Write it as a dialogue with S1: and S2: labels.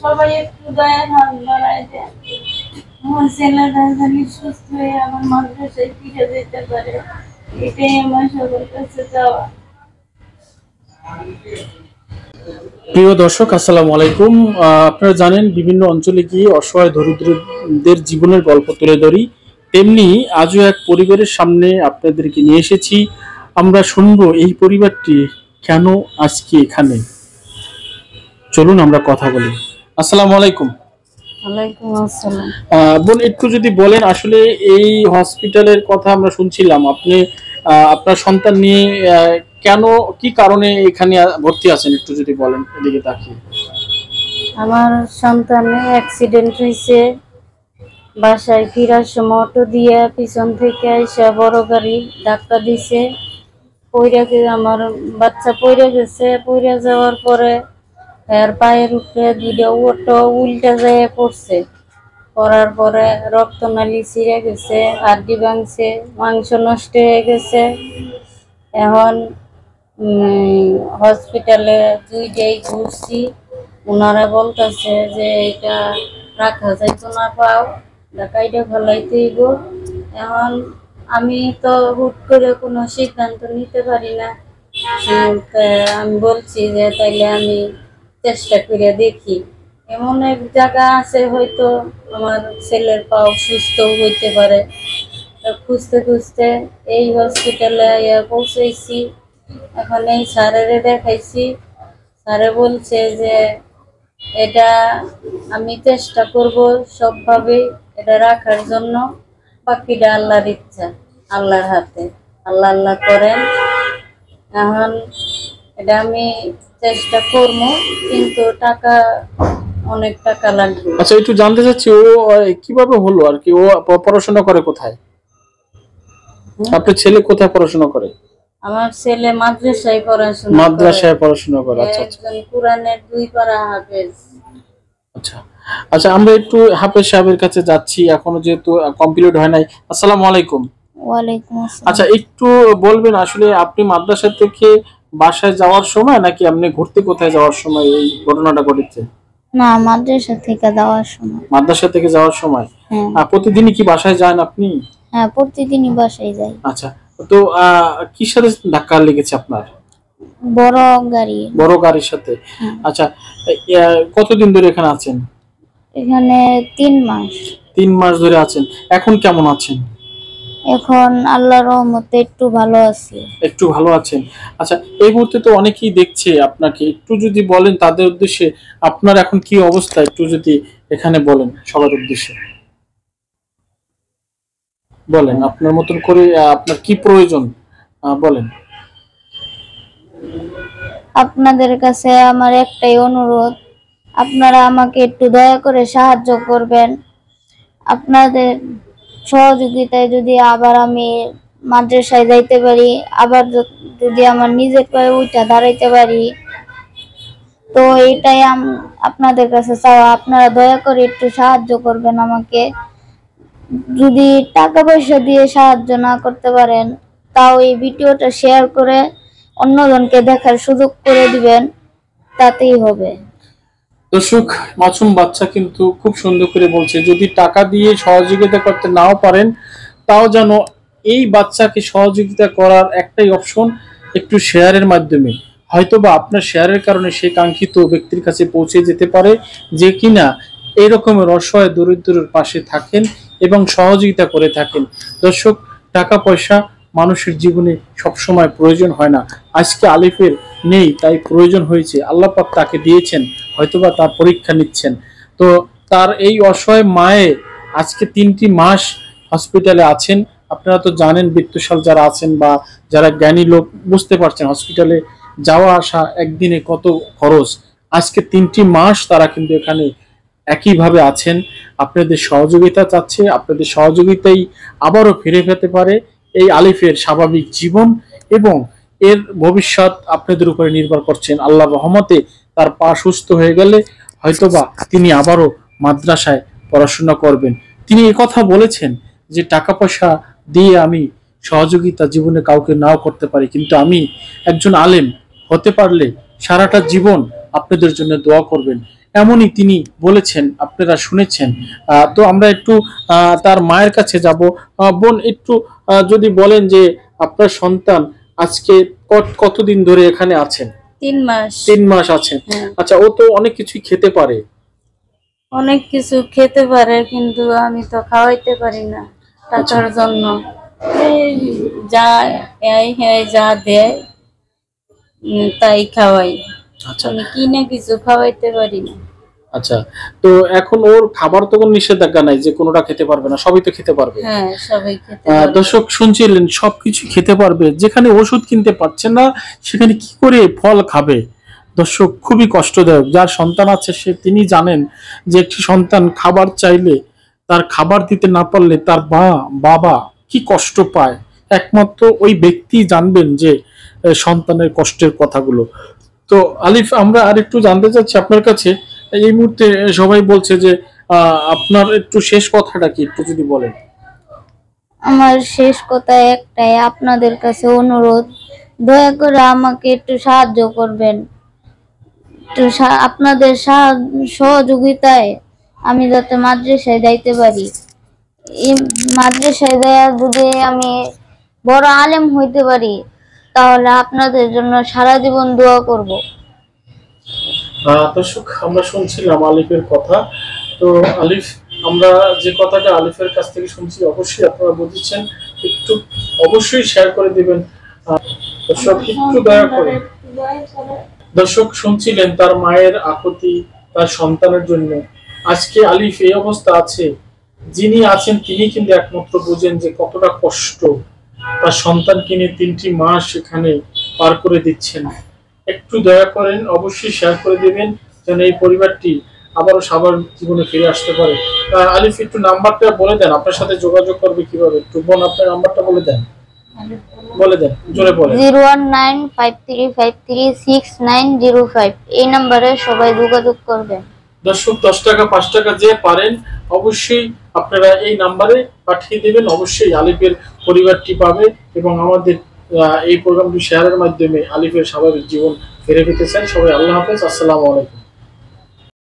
S1: সবাই একটু দয়ার হাত বাড়ায় দেন, আমার ছেলেটা জানি সুস্থ হয়ে আমার মাদ্রাসায় ফিরে যেতে পারে, এটাই আমার সবার কাছে চাওয়া।
S2: প্রিয় দর্শক, আসসালামু আলাইকুম। আপনারা জানেন বিভিন্ন অঞ্চলে গিয়ে অসহায় দরিদ্রদের জীবনের গল্প তুলে ধরি, তেমনি আজও এক পরিবারের সামনে আপনাদেরকে নিয়ে এসেছি। আমরা শুনবো এই পরিবারটি কেন আজকে এখানে। চলুন আমরা কথা বলি। আসসালামু আলাইকুম।
S1: ওয়ালাইকুম আসসালাম।
S2: বোন, একটু যদি বলেন, আসলে এই হসপিটালের কথা আমরা শুনছিলাম, আপনি আপনার সন্তান নিয়ে কেন, কি কারণে এখানে ভর্তি আছেন, একটু যদি বলেন এদিকে তাকিয়ে।
S1: আমার সন্তানের অ্যাক্সিডেন্ট হয়েছে, বাসায় ফেরার সময় অটো দিয়ে পিছন থেকে এসে বড় গাড়ি ধাক্কা দিছে, আমার বাচ্চা পড়ে গেছে। পড়ে যাওয়ার পরে এর পায়ের উপরে দুইটা অটো উল্টা যায় পড়ছে, পড়ার পরে রক্তনালী ছিঁড়ে গেছে, হাড্ডি ভাঙছে, মাংস নষ্ট হয়ে গেছে। এখন হসপিটালে 2 ডেই ঘুরছি, ওনারা বলতেছে যে এটা রাখা যাইতো না, পাও ঢাকাইটা ফেলাইতে হইব। এখন আমি তো হুট করে কোনো সিদ্ধান্ত নিতে পারি না। আমি বলছি যে তাইলে আমি চেষ্টা করে দেখি, এমন এক জায়গা আছে হয়তো আমার ছেলের পাও সুস্থ হইতে পারে। খুঁজতে খুঁজতে এই হসপিটালে পৌঁছেছি। এখন এই স্যারের দেখাইছি, স্যারে বলছে যে এটা আমি চেষ্টা করব সবভাবে এটা রাখার জন্য, বাকিটা আল্লাহর ইচ্ছা, আল্লাহর হাতে, আল্লাহ আল্লাহ করেন। এখন এটা আমি চেষ্টা করব, কিন্তু অনেক টাকা লাগবে।
S2: আচ্ছা, একটু জানতে চাচ্ছি, ও কিভাবে হলো আর কি? ও পড়াশোনা করে কোথায়? আপনার ছেলে কোথায় পড়াশোনা করে?
S1: আমার ছেলে মাদ্রাসায় পড়াশোনা করে।
S2: আচ্ছা,
S1: একজন কোরআনের 2 পারা হাফেজ।
S2: আচ্ছা আচ্ছা, আমরা একটু হাফেজ সাহেবের কাছে যাচ্ছি, এখনো যেহেতু কমপ্লিট হয় নাই। আসসালামু আলাইকুম।
S1: ওয়ালাইকুম আসসালাম।
S2: আচ্ছা, একটু বলবেন আসলে আপনি মাদ্রাসা থেকে বাসায় যাওয়ার সময় নাকি আপনি ঘুরতে কোথায় যাওয়ার সময় এই ঘটনাটা ঘটেছে?
S1: না, মাদ্রাসা থেকে যাওয়ার সময়।
S2: মাদ্রাসা থেকে যাওয়ার সময়।
S1: হ্যাঁ।
S2: প্রতিদিনই কি বাসায় যান আপনি?
S1: হ্যাঁ, প্রতিদিনই বাসায় যাই।
S2: আচ্ছা, তো কিসের সাথে ধাক্কা লেগেছে আপনার?
S1: বড়
S2: গাড়ির সাথে। আচ্ছা, কতদিন ধরে এখানে আছেন?
S1: এখানে 3 মাস।
S2: 3 মাস ধরে আছেন। এখন কেমন আছেন?
S1: এখন আল্লাহর রহমতে একটু ভালো আছি।
S2: একটু ভালো আছেন। আচ্ছা, এই মুহূর্তে তো অনেকেই দেখছে আপনাকে, একটু যদি বলেন তাদের উদ্দেশ্যে আপনার এখন কি অবস্থা, একটু যদি এখানে বলেন সবার উদ্দেশ্যে। বলেন আপনার মতন করে, আপনার কি প্রয়োজন বলেন।
S1: আপনাদের কাছে আমার একটাই অনুরোধ, আপনারা আমাকে একটু দয়া করে সাহায্য করবেন। আপনাদের সহযোগিতায় যদি আবার আমি মাদ্রাসায় যাইতে পারি, আবার যদি আমার নিজের পায়ে উঠা দাঁড়াইতে পারি, তো এটাই আপনাদের কাছে চাওয়া। আপনারা দয়া করে একটু সাহায্য করবেন আমাকে। যদি টাকা পয়সা দিয়ে সাহায্য না করতে পারেন, তাও এই ভিডিওটা শেয়ার করে অন্যজনকে দেখার সুযোগ করে দিবেন, তাতেই হবে।
S2: দর্শক, মাসুম বাচ্চা কিন্তু খুব সুন্দর করে বলছে, যদি টাকা দিয়ে সহযোগিতা করতে নাও পারেন, তাও যেন এই বাচ্চাকে সহযোগিতা করার একটাই অপশন, একটু শেয়ারের মাধ্যমে। হয়তোবা আপনার শেয়ারের কারণে সেই কাঙ্ক্ষিত ব্যক্তির কাছে পৌঁছে যেতে পারে, যে কিনা এই রকমের অসহায় দরিদ্রের পাশে থাকেন এবং সহযোগিতা করে থাকেন। দর্শক, টাকা পয়সা মানুষের জীবনে সবসময় প্রয়োজন হয় না। আজকে আলিফের নেই, তাই প্রয়োজন হয়েছে, আল্লাহ পাক তাকে দিয়েছেন, হয়তোবা তার পরীক্ষা নিচ্ছেন। তো তার এই অসহায় মায়ে আজকে 3টি মাস হসপিটালে আছেন। আপনারা তো জানেন, বৃত্তশাল যারা আছেন বা যারা জ্ঞানী লোক বুঝতে পারছেন, হসপিটালে যাওয়া আসা একদিনে কত খরচ। আজকে 3টি মাস তারা কিন্তু এখানে একইভাবে আছেন। আপনাদের সহযোগিতা চাচ্ছে, আপনাদের সহযোগিতাই আবারও ফিরে পেতে পারে এই আলিফের স্বাভাবিক জীবন, এবং এর ভবিষ্যৎ আপনাদের উপরে নির্ভর করছেন। আল্লাহর রহমতে তার পা সুস্থ হয়ে গেলে হয়তোবা তিনি আবারও মাদ্রাসায় পড়াশোনা করবেন। তিনি কথা বলেছেন যে টাকা পয়সা দিয়ে আমি সহযোগিতা জীবনে কাউকে নাও করতে পারি, কিন্তু আমি একজন আলেম হতে পারলে সারাটা জীবন আপনাদের জন্য দোয়া করবেন। এমনই তিনি বলেছেন, আপনারা শুনেছেন। তো আমরা একটু তার মায়ের কাছে যাব। বোন, একটু যদি বলেন যে আপনার সন্তান আজকে কতদিন ধরে এখানে আছেন?
S1: 3 মাস।
S2: 3 মাস আছেন।
S1: হ্যাঁ।
S2: আচ্ছা, ও তো অনেক কিছুই খেতে পারে।
S1: অনেক কিছু খেতে পারে, কিন্তু আমি তো খাওয়াইতে পারি না টাকার জন্য। এই যা যা দেয় তাই খাওয়াই।
S2: আচ্ছা
S1: আমি কিনে কিছু খাওয়াইতে পারি না।
S2: আচ্ছা, তো এখন ওর খাবার তো কোনো নিষেধাজ্ঞা নাই যে কোনোটা খেতে পারবে না, সবই তো খেতে পারবে।
S1: হ্যাঁ, সবাই খেতে পারে।
S2: দর্শক শুনছিলেন, সবকিছু খেতে পারবে। যেখানে ওষুধ কিনতে পারছে না সেখানে কি করে ফল খাবে? দর্শক, খুবই কষ্টদায়ক। যার সন্তান আছে তিনি জানেন যে একটি সন্তান খাবার চাইলে, তার খাবার দিতে না পারলে তার বাবা কি কষ্ট পায়, একমাত্র ওই ব্যক্তি জানবেন যে সন্তানের কষ্টের কথাগুলো। তো আলিফ, আমরা আর একটু জানতে চাচ্ছি আপনার কাছে। এই মুহূর্তে সবাই বলছে যে আপনার একটু শেষ কথাটা কি একটু যদি বলেন।
S1: আমার শেষ কথা একটাই, আপনাদের কাছে অনুরোধ, দয়া করে আমাকে একটু সাহায্য করবেন। আপনাদের সহযোগিতায় আমি যাতে মাদ্রাসায় যাইতে পারি। এই মাদ্রাসায় যাইয়া যদি আমি বড় আলেম হইতে পারি, তাহলে আপনাদের জন্য সারা জীবন দোয়া করব।
S2: দর্শক, আমরা শুনছিলাম আলিফের কথা। তো আলিফ, আমরা যে কথাটা আলিফের কাছ থেকে শুনছি অবশ্যই আপনারা বুঝেছেন, একটু অবশ্যই শেয়ার করে দিবেন। দর্শক, একটু দয়া করে। দর্শক শুনছিলেন তার মায়ের আকুতি তার সন্তানের জন্য। আজকে আলিফ এই অবস্থা আছে, যিনি আছেন তিনি কিন্তু একমাত্র বুঝেন যে কতটা কষ্ট তার সন্তানকে নিয়ে 3টি মাস সেখানে পার করে দিচ্ছেন। একটু দয়া করেন, অবশ্যই শেয়ার করে দিবেন যেন এই পরিবারটি আবারও স্বাভাবিক জীবনে ফিরে আসতে পারে। আলিফ, একটু নাম্বারটা বলে দেন, আপনার সাথে যোগাযোগ করবে কিভাবে? একটু বোন, আপনার নাম্বারটা বলে দেন, জোরে বলেন।
S1: 01953536905। এই নম্বরে সবাই যোগাযোগ করবেন।
S2: দর্শক, 10 টাকা 5 টাকা যে পারেন অবশ্যই আপনারা এই নাম্বারে পাঠিয়ে দেবেন। অবশ্যই আলিফের পরিবারটি পাবে এবং আমাদের এই প্রোগ্রামটি শেয়ারের মাধ্যমে আলিফের স্বাভাবিক জীবন ফিরে পেতে চান। সবাই আল্লাহ হাফেজ, আসসালামু আলাইকুম।